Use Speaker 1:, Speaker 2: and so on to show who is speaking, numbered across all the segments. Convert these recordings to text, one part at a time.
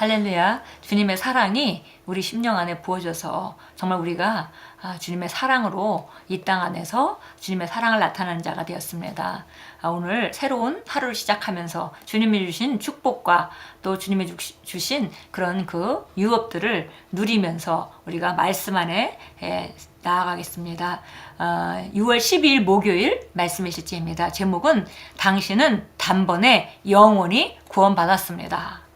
Speaker 1: 할렐루야. 주님의 사랑이 우리 심령 안에 부어져서 정말 우리가 주님의 사랑으로 이 땅 안에서 주님의 사랑을 나타내는 자가 되었습니다. 오늘 새로운 하루를 시작하면서 주님이 주신 축복과 또 주님이 주신 그런 그 유업들을 누리면서 우리가 말씀 안에 나아가겠습니다. 6월 12일 목요일 말씀의 실제입니다. 제목은 당신은 단번에 영원히 구원받았습니다.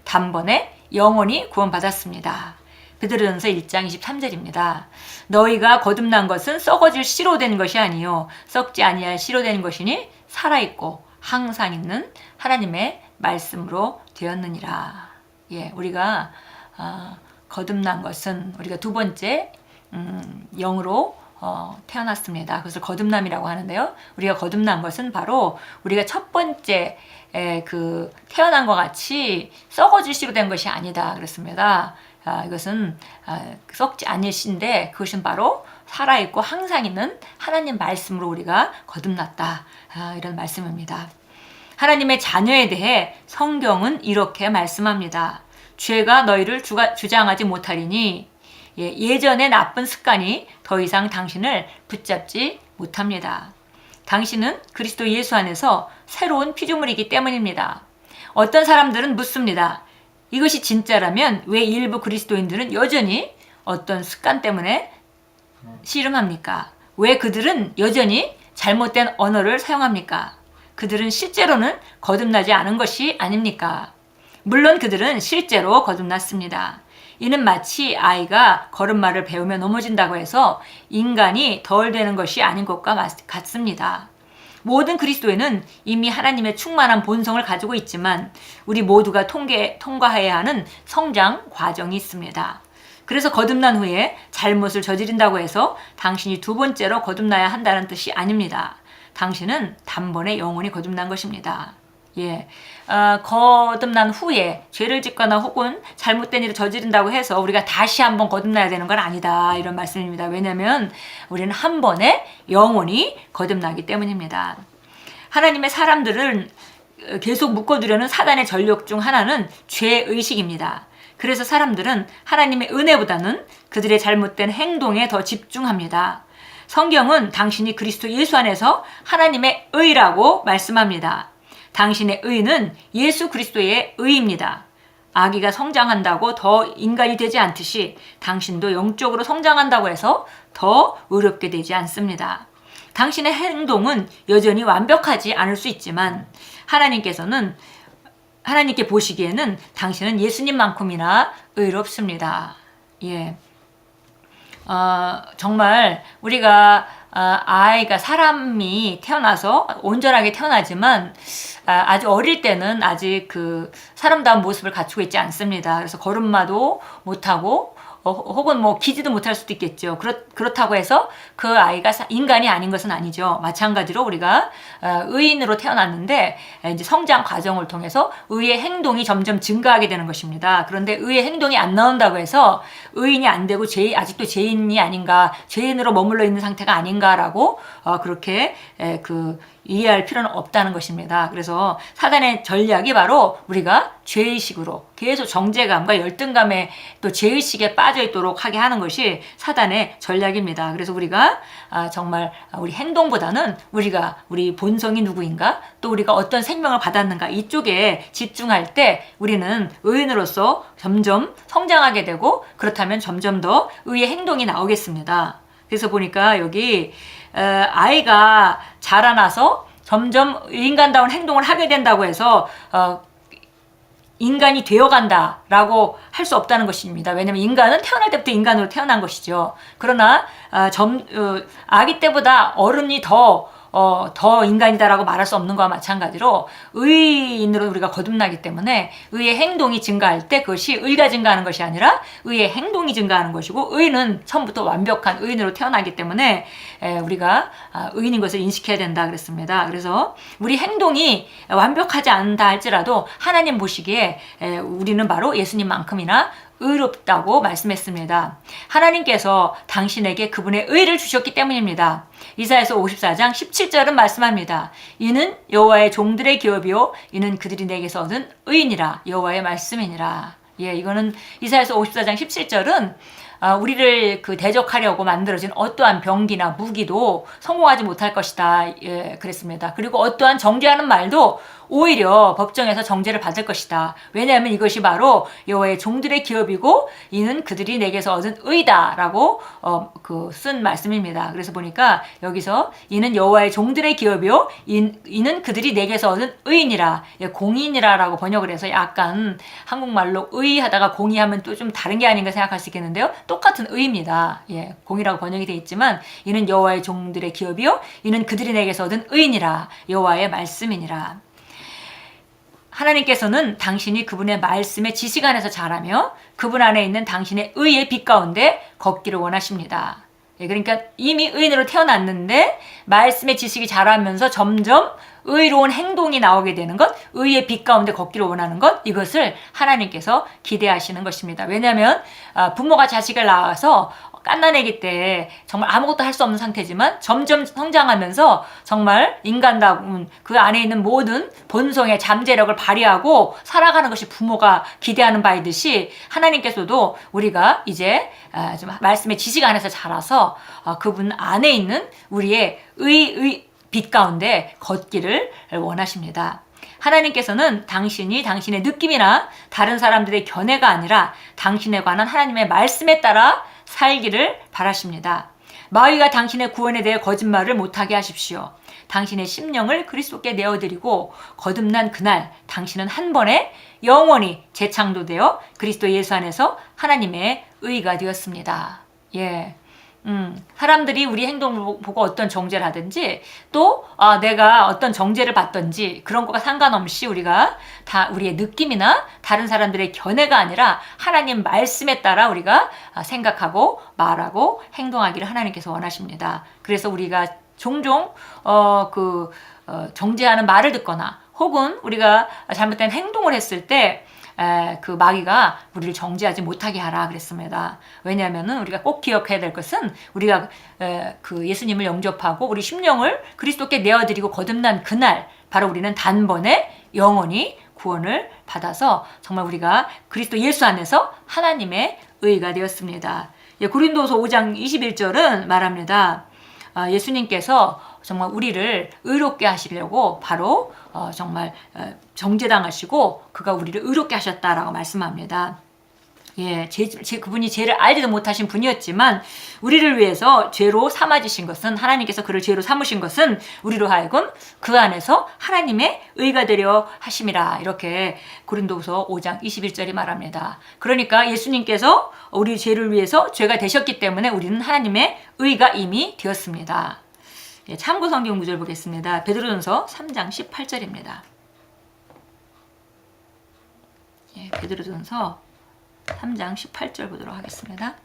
Speaker 1: 단번에 영원히 구원받았습니다. 베드로전서 1장 23절입니다. 너희가 거듭난 것은 썩어질 씨로 된 것이 아니요 썩지 아니할 씨로 된 것이니 살아있고 항상 있는 하나님의 말씀으로 되었느니라. 우리가 거듭난 것은 우리가 두 번째 영으로 태어났습니다. 그것을 거듭남이라고 하는데요. 우리가 거듭난 것은 바로 우리가 첫 번째 태어난 것 같이 썩어질 씨로 된 것이 아니다 그랬습니다. 이것은 썩지 않을 씨인데 그것은 바로 살아있고 항상 있는 하나님 말씀으로 우리가 거듭났다. 이런 말씀입니다. 하나님의 자녀에 대해 성경은 이렇게 말씀합니다. 죄가 너희를 주장하지 못하리니 예전의 나쁜 습관이 더 이상 당신을 붙잡지 못합니다. 당신은 그리스도 예수 안에서 새로운 피조물이기 때문입니다. 어떤 사람들은 묻습니다. 이것이 진짜라면 왜 일부 그리스도인들은 여전히 어떤 습관 때문에 씨름합니까? 왜 그들은 여전히 잘못된 언어를 사용합니까? 그들은 실제로는 거듭나지 않은 것이 아닙니까? 물론 그들은 실제로 거듭났습니다. 이는 마치 아이가 걸음마를 배우며 넘어진다고 해서 인간이 덜 되는 것이 아닌 것과 같습니다. 모든 그리스도인은 이미 하나님의 충만한 본성을 가지고 있지만 우리 모두가 통과해야 하는 성장 과정이 있습니다. 그래서 거듭난 후에 잘못을 저지른다고 해서 당신이 두 번째로 거듭나야 한다는 뜻이 아닙니다. 당신은 단번에 영원히 거듭난 것입니다. 거듭난 후에 죄를 짓거나 혹은 잘못된 일을 저지른다고 해서 우리가 다시 한번 거듭나야 되는 건 아니다. 이런 말씀입니다. 왜냐하면 우리는 한 번에 영원히 거듭나기 때문입니다. 하나님의 사람들을 계속 묶어두려는 사단의 전력 중 하나는 죄의식입니다. 그래서 사람들은 하나님의 은혜보다는 그들의 잘못된 행동에 더 집중합니다. 성경은 당신이 그리스도 예수 안에서 하나님의 의라고 말씀합니다. 당신의 의는 예수 그리스도의 의입니다. 아기가 성장한다고 더 인간이 되지 않듯이 당신도 영적으로 성장한다고 해서 더 의롭게 되지 않습니다. 당신의 행동은 여전히 완벽하지 않을 수 있지만 하나님께 보시기에는 당신은 예수님만큼이나 의롭습니다. 정말 우리가 사람이 태어나서 온전하게 태어나지만 아주 어릴 때는 아직 그 사람다운 모습을 갖추고 있지 않습니다. 그래서 걸음마도 못하고 혹은 기지도 못할 수도 있겠죠. 그렇다고 해서 그 아이가 인간이 아닌 것은 아니죠. 마찬가지로 우리가 의인으로 태어났는데 이제 성장 과정을 통해서 의의 행동이 점점 증가하게 되는 것입니다. 그런데 의의 행동이 안 나온다고 해서 의인이 안 되고 아직도 죄인이 아닌가, 죄인으로 머물러 있는 상태가 아닌가라고 그렇게 이해할 필요는 없다는 것입니다. 그래서 사단의 전략이 바로 우리가 죄의식으로 계속 정죄감과 열등감에 또 죄의식에 빠져 있도록 하게 하는 것이 사단의 전략입니다. 그래서 우리가 정말 우리 행동보다는 우리 본성이 누구인가, 또 우리가 어떤 생명을 받았는가 이쪽에 집중할 때 우리는 의인으로서 점점 성장하게 되고 그렇다면 점점 더 의의 행동이 나오겠습니다. 그래서 보니까 여기 아이가 자라나서 점점 인간다운 행동을 하게 된다고 해서 인간이 되어간다라고 할 수 없다는 것입니다. 왜냐하면 인간은 태어날 때부터 인간으로 태어난 것이죠. 그러나 아기 때보다 어른이 더 인간이다라고 말할 수 없는 것과 마찬가지로 의인으로 우리가 거듭나기 때문에 의의 행동이 증가할 때 그것이 의가 증가하는 것이 아니라 의의 행동이 증가하는 것이고, 의는 처음부터 완벽한 의인으로 태어나기 때문에 우리가 의인인 것을 인식해야 된다 그랬습니다. 그래서 우리 행동이 완벽하지 않다 할지라도 하나님 보시기에 우리는 바로 예수님만큼이나 의롭다고 말씀했습니다. 하나님께서 당신에게 그분의 의를 주셨기 때문입니다. 이사야서 54장 17절은 말씀합니다. 이는 여호와의 종들의 기업이요 이는 그들이 내게서 얻은 의인이라. 여호와의 말씀이니라. 예, 이거는 이사야서 54장 17절은 우리를 대적하려고 만들어진 어떠한 병기나 무기도 성공하지 못할 것이다. 예, 그랬습니다. 그리고 어떠한 정죄하는 말도 오히려 법정에서 정죄를 받을 것이다. 왜냐하면 이것이 바로 여호와의 종들의 기업이고 이는 그들이 내게서 얻은 의다라고 쓴 말씀입니다. 그래서 보니까 여기서 이는 여호와의 종들의 기업이요 이는 그들이 내게서 얻은 의인이라. 예, 공인이라라고 번역을 해서 약간 한국말로 의하다가 공의하면 또 좀 다른 게 아닌가 생각할 수 있겠는데요. 똑같은 의입니다. 예, 공이라고 번역이 되어 있지만 이는 여호와의 종들의 기업이요 이는 그들이 내게서 얻은 의인이라. 여호와의 말씀이니라. 하나님께서는 당신이 그분의 말씀의 지식 안에서 자라며 그분 안에 있는 당신의 의의 빛 가운데 걷기를 원하십니다. 예, 그러니까 이미 의인으로 태어났는데 말씀의 지식이 자라면서 점점 의로운 행동이 나오게 되는 것, 의의 빛 가운데 걷기를 원하는 것, 이것을 하나님께서 기대하시는 것입니다. 왜냐하면 부모가 자식을 낳아서 갓난아기 때 정말 아무것도 할 수 없는 상태지만 점점 성장하면서 정말 인간다운 그 안에 있는 모든 본성의 잠재력을 발휘하고 살아가는 것이 부모가 기대하는 바이듯이 하나님께서도 우리가 이제 좀 말씀의 지식 안에서 자라서 그분 안에 있는 우리의 빛 가운데 걷기를 원하십니다. 하나님께서는 당신이 당신의 느낌이나 다른 사람들의 견해가 아니라 당신에 관한 하나님의 말씀에 따라 살기를 바라십니다. 마귀가 당신의 구원에 대해 거짓말을 못하게 하십시오. 당신의 심령을 그리스도께 내어드리고 거듭난 그날 당신은 한 번에 영원히 재창조되어 그리스도 예수 안에서 하나님의 의가 되었습니다. 예. 사람들이 우리 행동을 보고 어떤 정죄를 하든지 또 내가 어떤 정죄를 받든지 그런 것과 상관없이 우리가 다 우리의 느낌이나 다른 사람들의 견해가 아니라 하나님 말씀에 따라 우리가 생각하고 말하고 행동하기를 하나님께서 원하십니다. 그래서 우리가 종종 정죄하는 말을 듣거나 혹은 우리가 잘못된 행동을 했을 때 그 마귀가 우리를 정죄하지 못하게 하라 그랬습니다. 왜냐하면은 우리가 꼭 기억해야 될 것은 우리가 그 예수님을 영접하고 우리 심령을 그리스도께 내어드리고 거듭난 그날 바로 우리는 단번에 영원히 구원을 받아서 정말 우리가 그리스도 예수 안에서 하나님의 의가 되었습니다. 고린도서 5장 21절은 말합니다. 예수님께서 정말 우리를 의롭게 하시려고 바로 정말 정죄당하시고 그가 우리를 의롭게 하셨다라고 말씀합니다. 예, 그분이 죄를 알지도 못하신 분이었지만 우리를 위해서 죄로 삼아지신 것은 하나님께서 그를 죄로 삼으신 것은 우리로 하여금 그 안에서 하나님의 의가 되려 하심이라. 이렇게 고린도서 5장 21절이 말합니다. 그러니까 예수님께서 우리 죄를 위해서 죄가 되셨기 때문에 우리는 하나님의 의가 이미 되었습니다. 예, 참고 성경 구절 보겠습니다. 베드로전서 3장 18절입니다. 예, 베드로전서 3장 18절 보도록 하겠습니다.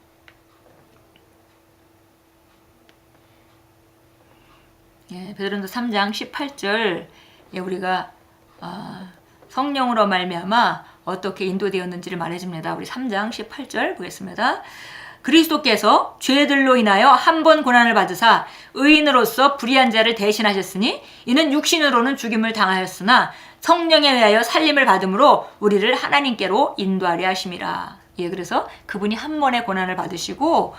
Speaker 1: 예, 베드로전서 3장 18절 예, 우리가 성령으로 말미암아 어떻게 인도되었는지를 말해줍니다. 우리 3장 18절 보겠습니다. 그리스도께서 죄들로 인하여 한 번 고난을 받으사 의인으로서 불의한 자를 대신하셨으니 이는 육신으로는 죽임을 당하였으나 성령에 의하여 살림을 받음으로 우리를 하나님께로 인도하려 하심이라. 예, 그래서 그분이 한 번의 고난을 받으시고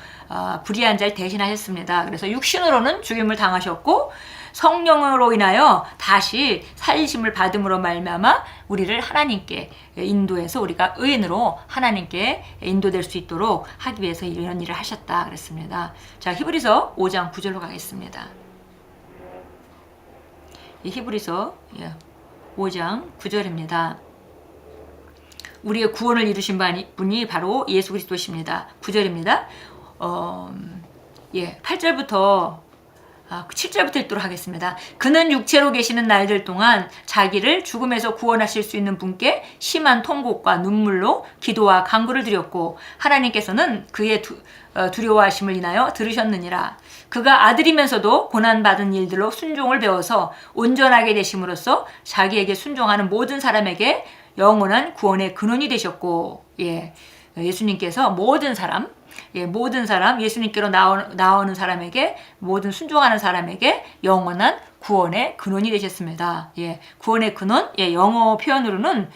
Speaker 1: 불의한 자를 대신하셨습니다. 그래서 육신으로는 죽임을 당하셨고 성령으로 인하여 다시 살리심을 받음으로 말미암아 우리를 하나님께 인도해서 우리가 의인으로 하나님께 인도될 수 있도록 하기 위해서 이런 일을 하셨다 그랬습니다. 자, 히브리서 5장 9절로 가겠습니다. 이 히브리서 5장 9절입니다. 우리의 구원을 이루신 분이 바로 예수 그리스도십니다. 9절입니다. 8절부터 7절부터 읽도록 하겠습니다. 그는 육체로 계시는 날들 동안 자기를 죽음에서 구원하실 수 있는 분께 심한 통곡과 눈물로 기도와 간구를 드렸고 하나님께서는 그의 두려워하심을 인하여 들으셨느니라. 그가 아들이면서도 고난받은 일들로 순종을 배워서 온전하게 되심으로써 자기에게 순종하는 모든 사람에게 영원한 구원의 근원이 되셨고, 예수님께서 모든 사람, 모든 사람, 예수님께로 나오는 사람에게, 모든 순종하는 사람에게 영원한 구원의 근원이 되셨습니다. 구원의 근원, 영어 표현으로는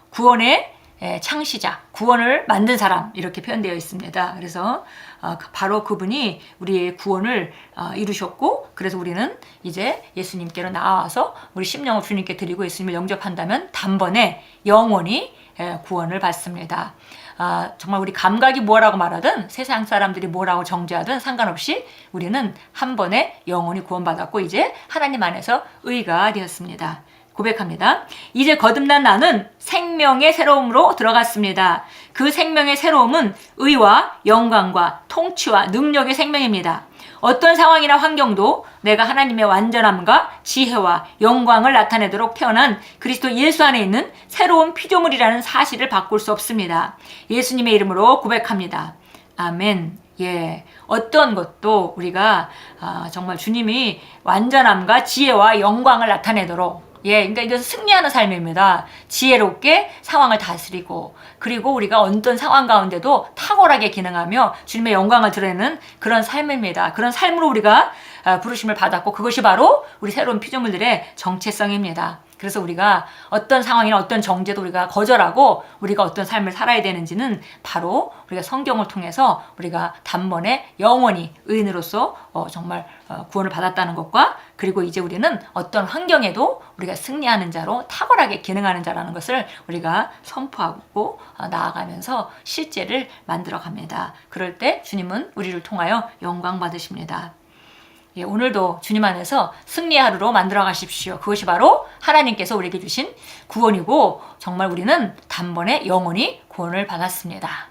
Speaker 1: 구원의 창시자, 구원을 만든 사람, 이렇게 표현되어 있습니다. 그래서 바로 그분이 우리의 구원을 이루셨고, 그래서 우리는 이제 예수님께로 나와서 우리 심령을 주님께 드리고 예수님을 영접한다면 단번에 영원히 구원을 받습니다. 정말 우리 감각이 뭐라고 말하든 세상 사람들이 뭐라고 정죄하든 상관없이 우리는 한 번에 영원히 구원받았고 이제 하나님 안에서 의가 되었습니다. 고백합니다. 이제 거듭난 나는 생명의 새로움으로 들어갔습니다. 그 생명의 새로움은 의와 영광과 통치와 능력의 생명입니다. 어떤 상황이나 환경도 내가 하나님의 완전함과 지혜와 영광을 나타내도록 태어난 그리스도 예수 안에 있는 새로운 피조물이라는 사실을 바꿀 수 없습니다. 예수님의 이름으로 고백합니다. 아멘. 어떤 것도 우리가 정말 주님이 완전함과 지혜와 영광을 나타내도록 그러니까 이것은 승리하는 삶입니다. 지혜롭게 상황을 다스리고 그리고 우리가 어떤 상황 가운데도 탁월하게 기능하며 주님의 영광을 드러내는 그런 삶입니다. 그런 삶으로 우리가 부르심을 받았고 그것이 바로 우리 새로운 피조물들의 정체성입니다. 그래서 우리가 어떤 상황이나 어떤 정죄도 우리가 거절하고 우리가 어떤 삶을 살아야 되는지는 바로 우리가 성경을 통해서 우리가 단번에 영원히 의인으로서 정말 구원을 받았다는 것과 그리고 이제 우리는 어떤 환경에도 우리가 승리하는 자로 탁월하게 기능하는 자라는 것을 우리가 선포하고 나아가면서 실제를 만들어 갑니다. 그럴 때 주님은 우리를 통하여 영광 받으십니다. 오늘도 주님 안에서 승리의 하루로 만들어 가십시오. 그것이 바로 하나님께서 우리에게 주신 구원이고 정말 우리는 단번에 영원히 구원을 받았습니다.